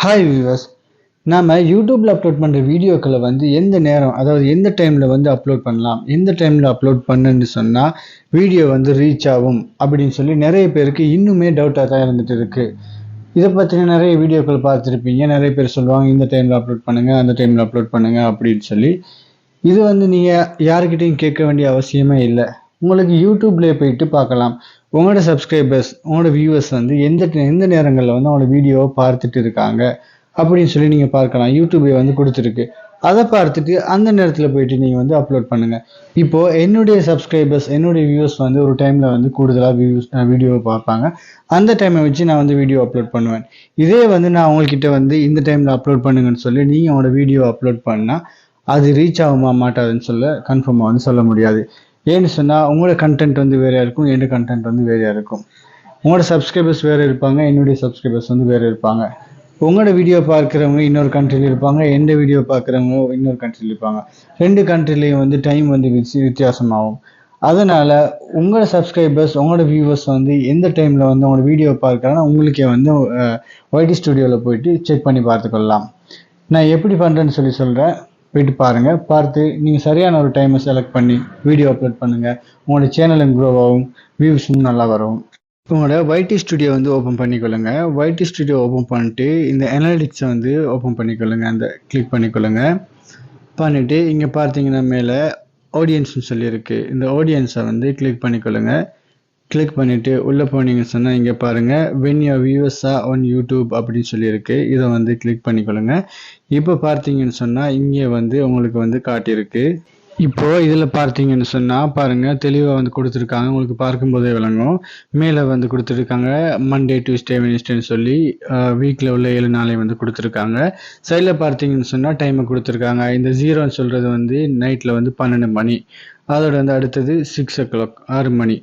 Hi viewers. நாம யூடியூப்ல upload பண்ற வீடியோக்களை எந்த நேரம், அதாவது எந்த டைம்ல அப்லோட் பண்ணலாம், எந்த டைம்ல அப்லோட் பண்ணுன்னு சொன்னா வீடியோ ரீச் ஆகும் அப்படின்னு சொல்லி நிறைய பேருக்கு இன்னுமே டவுட்டாக தான் இருந்துட்டு இருக்கு. இதை பற்றின நிறைய வீடியோக்கள் பார்த்துருப்பீங்க. நிறைய பேர் சொல்லுவாங்க இந்த டைம்ல அப்லோட் பண்ணுங்க, அந்த டைம்ல அப்லோட் பண்ணுங்க அப்படின்னு சொல்லி. இது நீங்க யாருக்கிட்டையும் கேட்க வேண்டிய அவசியமே இல்லை. உங்களுக்கு யூடியூப்லேயே போயிட்டு பார்க்கலாம். உங்களோட சப்ஸ்கிரைபர்ஸ், உங்களோட வியூவர்ஸ் எந்த நேரங்களில் உங்களோட வீடியோவை பார்த்துட்டு இருக்காங்க அப்படின்னு சொல்லி நீங்கள் பார்க்கலாம். யூடியூபே கொடுத்துருக்கு. அதை பார்த்துட்டு அந்த நேரத்தில் போயிட்டு நீங்கள் அப்லோட் பண்ணுங்க. இப்போ என்னுடைய சப்ஸ்கிரைபர்ஸ், என்னுடைய வியூவர்ஸ் ஒரு டைமில் கூடுதலாக வீடியோவை பார்ப்பாங்க. அந்த டைமை வச்சு நான் வீடியோ அப்லோட் பண்ணுவேன். இதே நான் உங்கள்கிட்ட இந்த டைமில் அப்லோட் பண்ணுங்கன்னு சொல்லி நீங்கள் உங்களோட வீடியோ அப்லோட் பண்ணால் அது ரீச் ஆகுமா மாட்டாதுன்னு கன்ஃபார்மாக சொல்ல முடியாது. ஏன்னு சொன்னால் உங்களோட கண்டென்ட் வேறையாக இருக்கும், என்னோட கண்டென்ட் வேறையாக இருக்கும். உங்களோட சப்ஸ்கிரைபர்ஸ் வேறு இருப்பாங்க, என்னுடைய சப்ஸ்கிரைபர்ஸ் வேறு இருப்பாங்க. உங்களோட வீடியோ பார்க்குறவங்க இன்னொரு கண்ட்ரியில் இருப்பாங்க, எந்த வீடியோ பார்க்குறவங்க இன்னொரு கண்ட்ரியில் இருப்பாங்க. ரெண்டு கண்ட்ரிலையும் டைம் வித்தியாசமாகும். அதனால் உங்களோட சப்ஸ்கிரைபர்ஸ், உங்களோட வியூவர்ஸ் எந்த டைமில் உங்களோட வீடியோ பார்க்குறாங்கன்னா உங்களுக்கே ஒய்டி ஸ்டுடியோவில் போயிட்டு செக் பண்ணி பார்த்துக்கொள்ளலாம். நான் எப்படி பண்ணுறேன்னு சொல்கிறேன். போயிட்டு பாருங்கள். பார்த்து நீங்கள் சரியான ஒரு டைமை செலக்ட் பண்ணி வீடியோ அப்லோட் பண்ணுங்கள். உங்களோட சேனலும் க்ரோ ஆகும், வியூஸும் நல்லா வரும். உங்களோட ஒய்டி ஸ்டுடியோ ஓப்பன் பண்ணிக்கொள்ளுங்க. ஒய்டி ஸ்டுடியோ ஓப்பன் பண்ணிட்டு இந்த அனாலிட்டிக்ஸை ஓப்பன் பண்ணிக்கொள்ளுங்க. அந்த கிளிக் பண்ணிக்கொள்ளுங்க. பண்ணிவிட்டு இங்கே பார்த்தீங்கன்னா மேலே ஆடியன்ஸ்னு சொல்லியிருக்கு. இந்த ஆடியன்ஸை கிளிக் பண்ணிக்கொள்ளுங்க. கிளிக் பண்ணிவிட்டு உள்ளே போனீங்கன்னு சொன்னால் இங்கே பாருங்கள், when your viewers are on YouTube அப்படின்னு சொல்லியிருக்கு. இதை கிளிக் பண்ணிக்கொள்ளுங்க. இப்போ பார்த்தீங்கன்னு சொன்னால் இங்கே உங்களுக்கு காட்டியிருக்கு. இப்போது இதில் பார்த்தீங்கன்னு சொன்னால் பாருங்கள், தெளிவாக கொடுத்துருக்காங்க. உங்களுக்கு பார்க்கும்போதே விளங்கும். மேலே கொடுத்துருக்காங்க மண்டே, டியூஸ்டே, வெட்னஸ்டேன்னு சொல்லி வீக்கில் உள்ள 7 நாளை கொடுத்துருக்காங்க. சைடில் பார்த்தீங்கன்னு சொன்னால் டைமை கொடுத்துருக்காங்க. இந்த 0ன்னு சொல்கிறது நைட்டில் 12 மணி. அதோட அடுத்தது 6 o'clock 6 மணி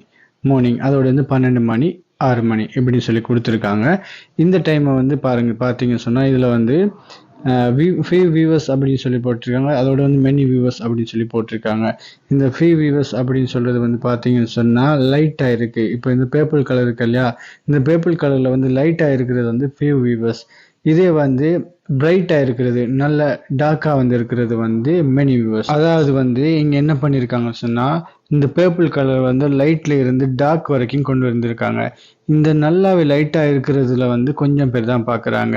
மார்னிங். அதோட 12 மணி 6 மணி இப்படின்னு சொல்லி கொடுத்துருக்காங்க. இந்த டைமை பார்த்தீங்கன்னு சொன்னால் இதில் ஃபியூ வியூவர்ஸ் அப்படின்னு சொல்லி போட்டிருக்காங்க. அதோட மெனி வியூவர்ஸ் அப்படின்னு சொல்லி போட்டிருக்காங்க. இந்த ஃபியூ வியூவர்ஸ் அப்படின்னு சொல்கிறது பார்த்தீங்கன்னு சொன்னால் லைட்டாக இருக்குது. இப்போ இந்த பேர்பிள் கலர் இருக்கு இல்லையா, இந்த பேர்பிள் கலரில் லைட்டாக இருக்கிறது ஃபியூ வியூவர்ஸ். இதே பிரைட்டாக இருக்கிறது, நல்ல டார்க்காக இருக்கிறது மெனி வியூவர்ஸ். அதாவது இங்கே என்ன பண்ணியிருக்காங்கன்னு சொன்னால் இந்த பேர்பிள் கலர் லைட்ல இருந்து டார்க் வரைக்கும் கொண்டு வந்திருக்காங்க. இந்த நல்லாவே லைட்டாக இருக்கிறதுல கொஞ்சம் பேர் தான் பார்க்குறாங்க.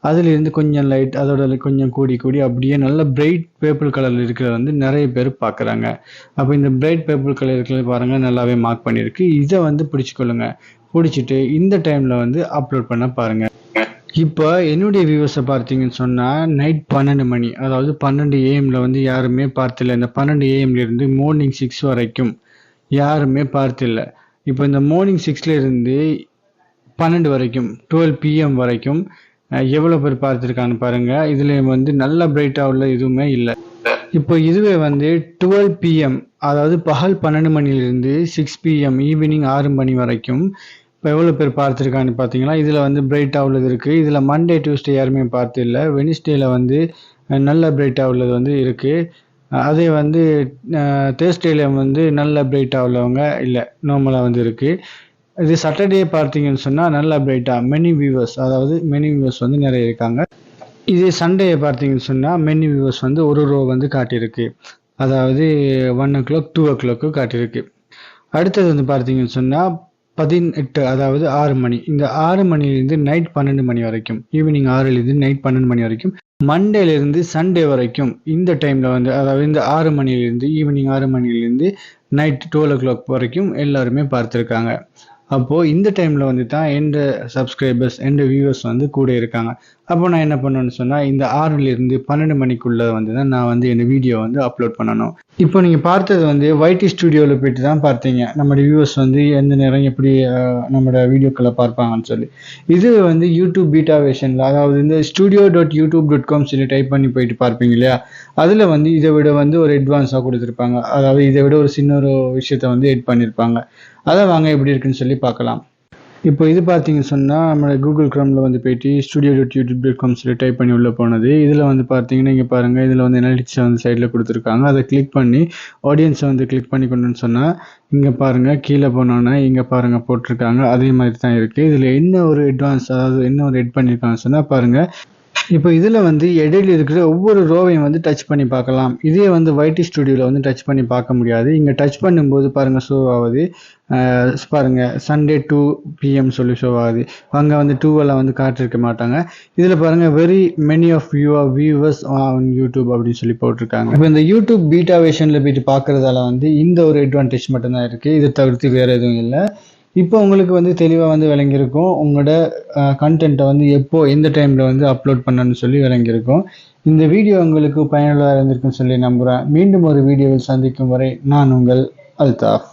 அதிலிருந்து கொஞ்சம் லைட், அதோட கொஞ்சம் கூடி அப்படியே நல்ல பிரைட் பேர்பிள் கலரில் இருக்கிறது நிறைய பேர் பார்க்குறாங்க. அப்போ இந்த பிரைட் பேர்பிள் கலர் இருக்கிறது பாருங்கள், நல்லாவே மார்க் பண்ணியிருக்கு. இதை பிடிச்சிக்கொள்ளுங்க. பிடிச்சிட்டு இந்த டைமில் அப்லோட் பண்ண பாருங்கள். இப்போ என்னுடைய வியூவர்ஸை பார்த்தீங்கன்னு சொன்னால் நைட் 12 மணி, அதாவது 12 AM யாருமே பார்த்தில்ல. இந்த 12 AM மார்னிங் 6 வரைக்கும் யாருமே பார்த்தில்ல. இப்போ இந்த மார்னிங் 6லேருந்து 12 வரைக்கும் 12 PM வரைக்கும் எவ்வளோ பேர் பார்த்துருக்கான்னு பாருங்கள். இதில் நல்ல பிரைட்டாக உள்ள எதுவுமே இல்லை. இப்போ இதுவே 12 PM, அதாவது பகல் 12 மணிலேருந்து 6 PM ஈவினிங் 6 மணி வரைக்கும் இப்போ எவ்வளோ பேர் பார்த்துருக்கான்னு பார்த்தீங்களா. இதில் பிரைட்டாக உள்ளது இருக்குது. இதில் மண்டே, டியூஸ்டே யாருமே பார்த்து இல்லை. வெட்னஸ்டேயில் நல்ல பிரைட்டாக உள்ளது இருக்குது. அதே தேர்ஸ்டேல நல்ல பிரைட்டாக உள்ளவங்க இல்லை, நார்மலாக இருக்குது. இது சாட்டர்டே பார்த்தீங்கன்னு சொன்னால் நல்லா பிரைட்டாக மெனி வியூவர்ஸ், அதாவது மெனி வியூவர்ஸ் நிறைய இருக்காங்க. இதே சண்டே பார்த்தீங்கன்னு சொன்னால் மெனி வியூவர்ஸ் ஒரு ரோ காட்டியிருக்கு. அதாவது 1 o'clock 2 o'clock காட்டியிருக்கு. அடுத்தது பார்த்தீங்கன்னு சொன்னால் 18, அதாவது 6 மணி. இந்த 6 மணிலேருந்து நைட் 12 மணி வரைக்கும், ஈவினிங் 6லேருந்து நைட் 12 மணி வரைக்கும், மண்டேலேருந்து சண்டே வரைக்கும் இந்த டைமில் அதாவது இந்த 6 மணிலேருந்து ஈவினிங் 6 மணிலேருந்து நைட் 12 o'clock வரைக்கும் எல்லாருமே பார்த்துருக்காங்க. அப்போது இந்த டைமில் தான் எந்த சப்ஸ்கிரைபர்ஸ், எந்த வியூவர்ஸ் கூட இருக்காங்க. அப்போ நான் என்ன பண்ணணும்னு சொன்னால் இந்த 6லேருந்து 12 மணிக்குள்ளே தான் நான் என் வீடியோ அப்லோட் பண்ணணும். இப்போ நீங்கள் பார்த்தது ஒய்டி ஸ்டுடியோவில் போயிட்டு தான் பார்த்தீங்க நம்மளோட வியூவர்ஸ் எந்த நேரம் எப்படி நம்மளோட வீடியோக்களை பார்ப்பாங்கன்னு சொல்லி. இது யூடியூப் பீட்டா வெர்ஷனில், அதாவது இந்த studio.youtube.com சொல்லி டைப் பண்ணி போயிட்டு பார்ப்பீங்க இல்லையா, அதில் இதை விட ஒரு அட்வான்ஸாக கொடுத்துருப்பாங்க. அதாவது இதை விட ஒரு சின்ன ஒரு விஷயத்தை எட் பண்ணியிருப்பாங்க. அதை வாங்க எப்படி இருக்குன்னு சொல்லி பார்க்கலாம். இப்போ இது பார்த்தீங்கன்னு சொன்னால் நம்மளோட கூகுள் க்ரோமில் போயிட்டு studio.youtube.com சொல்லி டைப் பண்ணி உள்ளே போனது. இதில் பார்த்தீங்கன்னா இங்கே பாருங்கள், இதில் அனாலிட்டிக்ஸை சைடில் கொடுத்துருக்காங்க. அதை கிளிக் பண்ணி ஆடியன்ஸை கிளிக் பண்ணி கொண்டுன்னு சொன்னால் இங்கே பாருங்கள், கீழே போனோன்னே இங்கே பாருங்கள் போட்டிருக்காங்க. அதே மாதிரி தான் இருக்குது. இதில் என்ன ஒரு அட்வான்ஸ், அதாவது என்ன ஒரு எட் பண்ணியிருக்காங்கன்னு சொன்னால் பாருங்கள், இப்போ இதில் வந்து இடையில இருக்கிற ஒவ்வொரு ரோவையும் வந்து டச் பண்ணி பார்க்கலாம். இதே வந்து வைடி ஸ்டுடியோவில் வந்து டச் பண்ணி பார்க்க முடியாது. இங்கே டச் பண்ணும்போது பாருங்கள் ஷோ ஆகுது. பாருங்கள் சண்டே 2 PM சொல்லி ஷோ ஆகுது. அங்கே வந்து 2 வந்து காட்டிருக்க மாட்டாங்க. இதில் பாருங்கள் very many of your viewers on YouTube அப்படின்னு சொல்லி போட்டிருக்காங்க. இப்போ இந்த யூடியூப் பீட்டா வெர்ஷனில் போயிட்டு பார்க்குறதால வந்து இந்த ஒரு அட்வான்டேஜ் மட்டும்தான் இருக்குது. இதை தவிர்த்து வேறு எதுவும் இல்லை. இப்போ உங்களுக்கு வந்து தெளிவாக வந்து விளங்கியிருக்கும். உங்களோட கண்டென்ட்டை வந்து எப்போ எந்த டைமில் வந்து அப்லோட் பண்ணணும்னு சொல்லி விளங்கியிருக்கும். இந்த வீடியோ உங்களுக்கு பயனுள்ளதாக இருந்திருக்குன்னு சொல்லி நம்புகிறேன். மீண்டும் ஒரு வீடியோவில் சந்திக்கும் வரை நான் உங்கள் அல்தாஃப்.